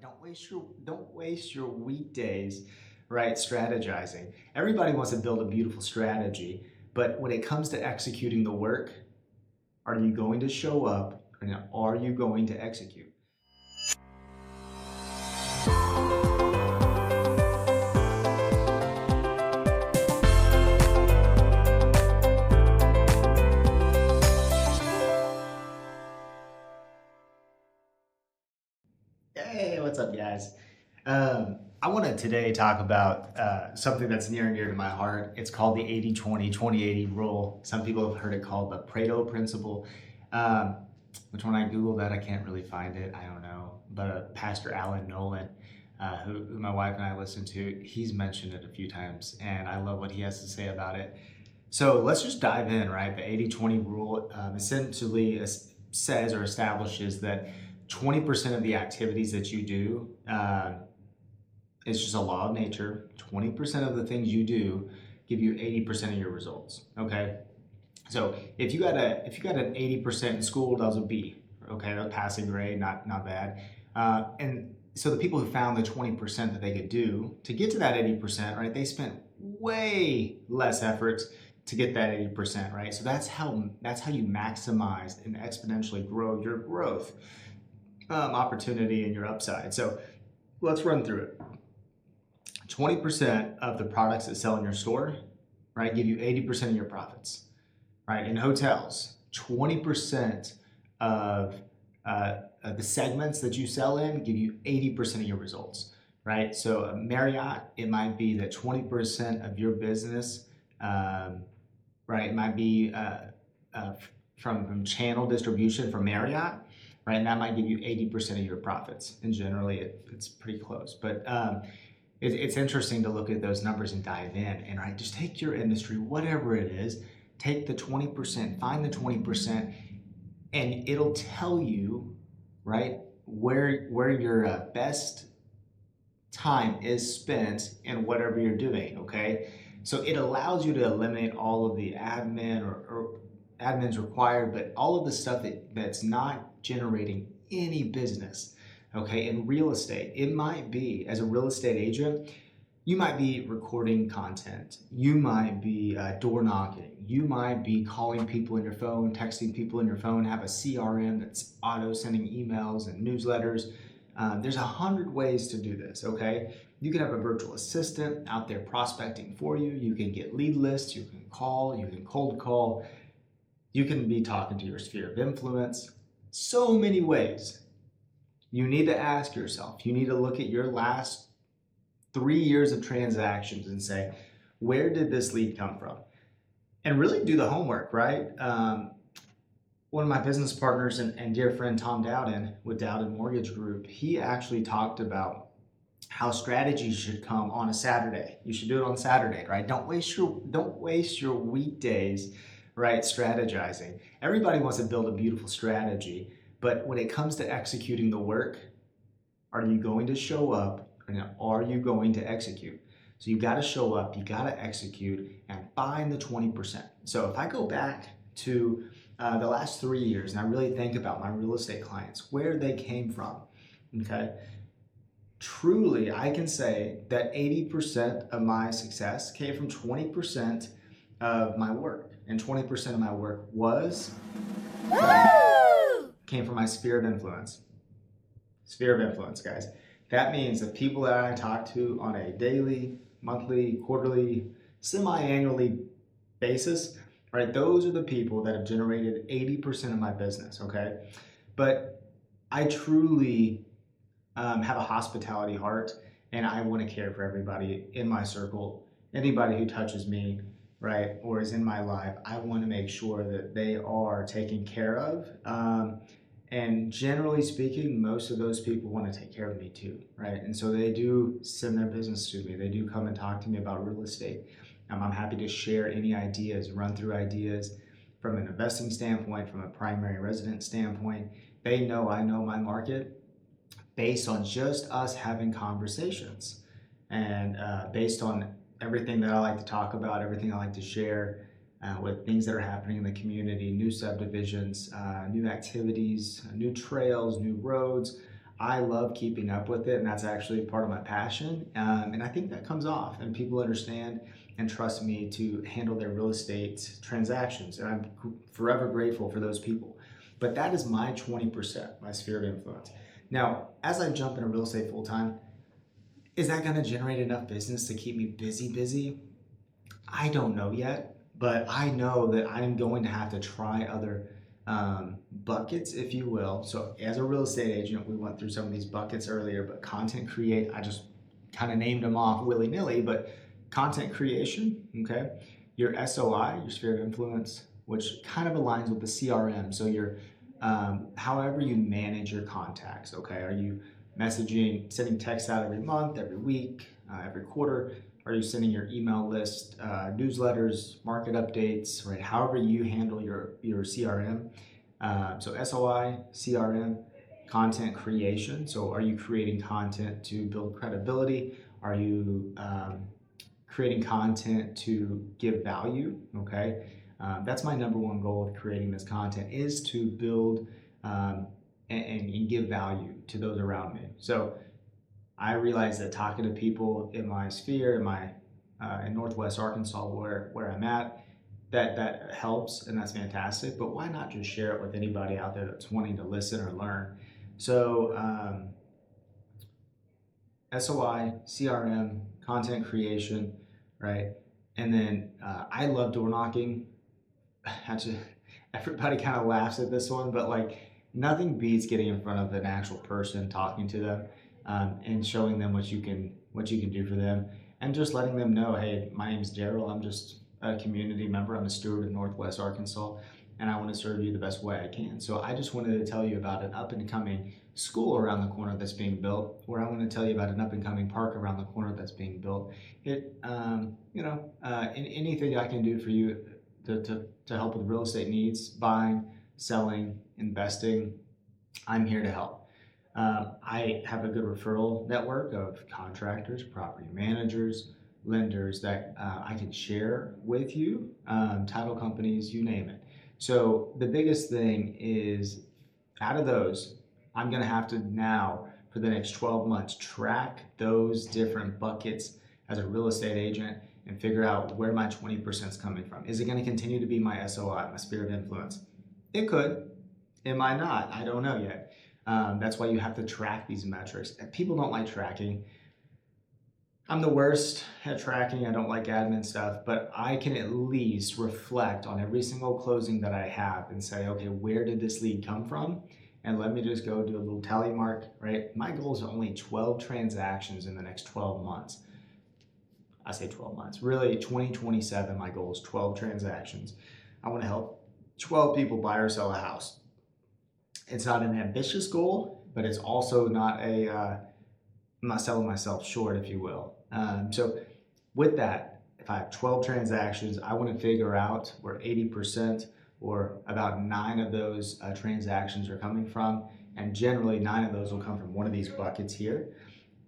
Don't waste your weekdays, right, strategizing. Everybody wants to build a beautiful strategy, but when it comes to executing the work, are you going to show up and are you going to execute? Hey, what's up, guys? I want to today talk about something that's near and dear to my heart. It's called the 80-20, 20-80 rule. Some people have heard it called the Pareto Principle. Um, which when I Google that, I can't really find it. I don't know. But Pastor Alan Nolan, who my wife and I listen to, he's mentioned it a few times, and I love what he has to say about it. So let's just dive in, right? The 80-20 rule essentially says or establishes that 20% of the activities that you do is just a law of nature. 20% of the things you do give you 80% of your results. Okay, so if you got an 80% in school, that was a B. Okay, that's a passing grade, not bad. And so the people who found the 20% that they could do to get to that 80%, right? They spent way less effort to get that 80%, right? So that's how you maximize and exponentially grow your growth opportunity and your upside. So let's run through it. 20% of the products that sell in your store, right, give you 80% of your profits, right? In hotels, 20% of the segments that you sell in give you 80% of your results, right? So Marriott, it might be that 20% of your business, right, it might be from channel distribution from Marriott, right? And that might give you 80% of your profits. And generally it's pretty close. But it's interesting to look at those numbers and dive in. And right, just take your industry, whatever it is, take the 20%, find the 20%, and it'll tell you, right, where your best time is spent in whatever you're doing, okay? So it allows you to eliminate all of the admin or admin's required, but all of the stuff that's not generating any business. Okay, in real estate, it might be, as a real estate agent, you might be recording content, you might be door knocking, you might be calling people in your phone, texting people in your phone, have a CRM that's auto sending emails and newsletters. There's 100 ways to do this, okay? You can have a virtual assistant out there prospecting for you, you can get lead lists, you can call, you can cold call, you can be talking to your sphere of influence. So many ways. You need to ask yourself, you need to look at your last 3 years of transactions and say, where did this lead come from? And really do the homework, right? One of my business partners and dear friend, Tom Dowden with Dowden Mortgage Group, he actually talked about how strategies should come on a Saturday. You should do it on Saturday, right? Don't waste your weekdays, right, strategizing. Everybody wants to build a beautiful strategy, but when it comes to executing the work, are you going to show up and are you going to execute? So you got to show up, you got to execute, and find the 20%. So if I go back to the last 3 years and I really think about my real estate clients, where they came from, okay? Truly, I can say that 80% of my success came from 20% of my work. And 20% of my work came from my sphere of influence. Sphere of influence, guys. That means the people that I talk to on a daily, monthly, quarterly, semi-annually basis, right? Those are the people that have generated 80% of my business, okay? But I truly have a hospitality heart, and I want to care for everybody in my circle, anybody who touches me, right, or is in my life. I want to make sure that they are taken care of. And generally speaking, most of those people want to take care of me too, right? And so they do send their business to me. They do come and talk to me about real estate. I'm happy to share any ideas, run through ideas from an investing standpoint, from a primary residence standpoint. They know I know my market based on just us having conversations and based on everything that I like to talk about, everything I like to share with things that are happening in the community, new subdivisions, new activities, new trails, new roads. I love keeping up with it, and that's actually part of my passion. And I think that comes off, and people understand and trust me to handle their real estate transactions. And I'm forever grateful for those people. But that is my 20%, my sphere of influence. Now, as I jump into real estate full time, is that going to generate enough business to keep me busy? I don't know yet, but I know that I'm going to have to try other buckets, if you will. So, as a real estate agent, we went through some of these buckets earlier, but content create, I just kind of named them off willy nilly, but content creation, okay, your SOI, your sphere of influence, which kind of aligns with the CRM. So, your however you manage your contacts, okay, are you messaging, sending texts out every month, every week, every quarter? Are you sending your email list, newsletters, market updates, right? However you handle your CRM. So SOI, CRM, content creation. So are you creating content to build credibility? Are you creating content to give value? Okay. That's my number one goal with creating this content, is to build and give value to those around me. So I realize that talking to people in my sphere, in Northwest Arkansas, where I'm at, that helps, and that's fantastic. But why not just share it with anybody out there that's wanting to listen or learn? So SOI, CRM, content creation, right? And then I love door knocking. Actually, everybody kind of laughs at this one, but like nothing beats getting in front of an actual person, talking to them, and showing them what you can do for them, and just letting them know, hey, my name is Daryl. I'm just a community member. I'm a steward of Northwest Arkansas, and I want to serve you the best way I can. So I just wanted to tell you about an up and coming school around the corner that's being built, or I want to tell you about an up and coming park around the corner that's being built. Anything I can do for you to help with real estate needs, buying, selling, investing, I'm here to help. I have a good referral network of contractors, property managers, lenders that I can share with you, title companies, you name it. So the biggest thing is, out of those, I'm going to have to now, for the next 12 months, track those different buckets as a real estate agent and figure out where my 20% is coming from. Is it going to continue to be my SOI, my sphere of influence? It could. It might not. I don't know yet. That's why you have to track these metrics. And people don't like tracking. I'm the worst at tracking. I don't like admin stuff, but I can at least reflect on every single closing that I have and say, okay, where did this lead come from? And let me just go do a little tally mark, right? My goal is only 12 transactions in the next 12 months. I say 12 months, really 2027, my goal is 12 transactions. I want to help 12 people buy or sell a house. It's not an ambitious goal, but it's also not I'm not selling myself short, if you will. So with that, if I have 12 transactions, I want to figure out where 80% or about 9 of those transactions are coming from. And generally 9 of those will come from one of these buckets here.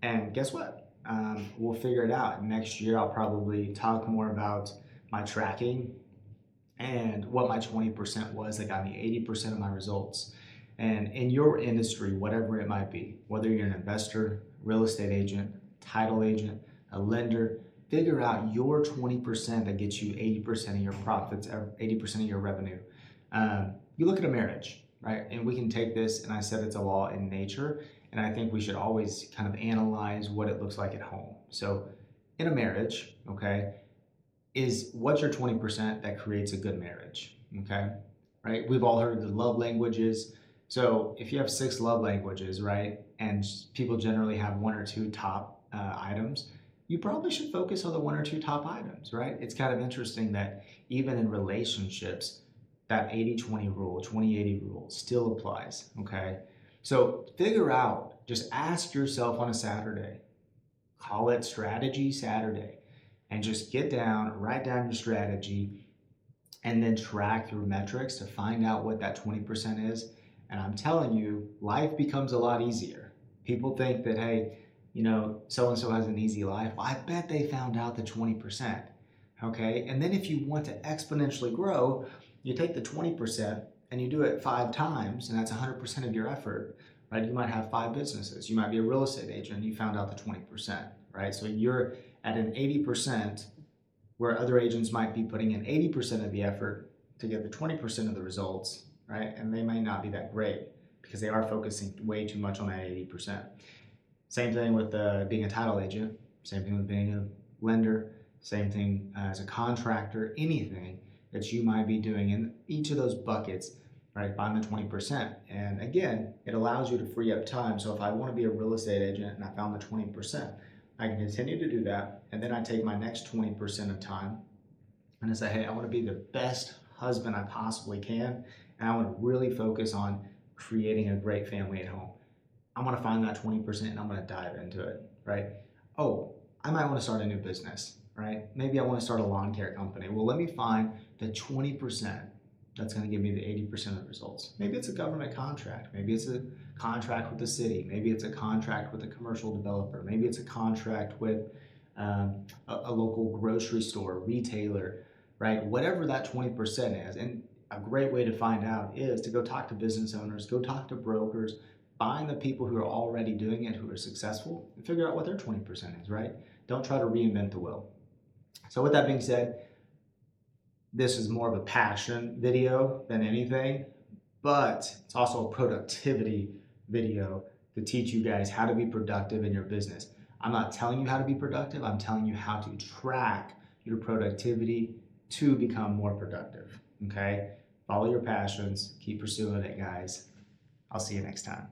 And guess what? We'll figure it out. Next year, I'll probably talk more about my tracking and what my 20% was that got me 80% of my results. And in your industry, whatever it might be, whether you're an investor, real estate agent, title agent, a lender, figure out your 20% that gets you 80% of your profits, 80% of your revenue. You look at a marriage, right? And we can take this, and I said it's a law in nature, and I think we should always kind of analyze what it looks like at home. So in a marriage, okay, is what's your 20% that creates a good marriage, okay? Right? We've all heard the love languages. So if you have 6 love languages, right, and people generally have 1 or 2 top items, you probably should focus on the 1 or 2 top items, right? It's kind of interesting that even in relationships, that 80-20 rule, 20-80 rule still applies, okay? So figure out, just ask yourself on a Saturday, call it Strategy Saturday, and just get down, write down your strategy, and then track through metrics to find out what that 20% is. And I'm telling you, life becomes a lot easier. People think that, hey, so-and-so has an easy life. Well, I bet they found out the 20%, okay? And then if you want to exponentially grow, you take the 20% and you do it 5 times, and that's 100% of your effort, right? You might have 5 businesses. You might be a real estate agent. You found out the 20%, right? So you're at an 80% where other agents might be putting in 80% of the effort to get the 20% of the results, right? And they may not be that great because they are focusing way too much on that 80%. Same thing with being a title agent, same thing with being a lender, same thing as a contractor, anything that you might be doing in each of those buckets, right? Find the 20%. And again, it allows you to free up time. So if I want to be a real estate agent and I found the 20%, I can continue to do that. And then I take my next 20% of time and I say, hey, I want to be the best husband I possibly can. And I want to really focus on creating a great family at home. I'm going to find that 20% and I'm going to dive into it, right? Oh, I might want to start a new business, right? Maybe I want to start a lawn care company. Well, let me find the 20% that's going to give me the 80% of the results. Maybe it's a government contract. Maybe it's a contract with the city. Maybe it's a contract with a commercial developer. Maybe it's a contract with a local grocery store, retailer, right? Whatever that 20% is. And a great way to find out is to go talk to business owners, go talk to brokers, find the people who are already doing it, who are successful, and figure out what their 20% is, right? Don't try to reinvent the wheel. So with that being said, this is more of a passion video than anything, but it's also a productivity video to teach you guys how to be productive in your business. I'm not telling you how to be productive. I'm telling you how to track your productivity to become more productive, okay? Follow your passions. Keep pursuing it, guys. I'll see you next time.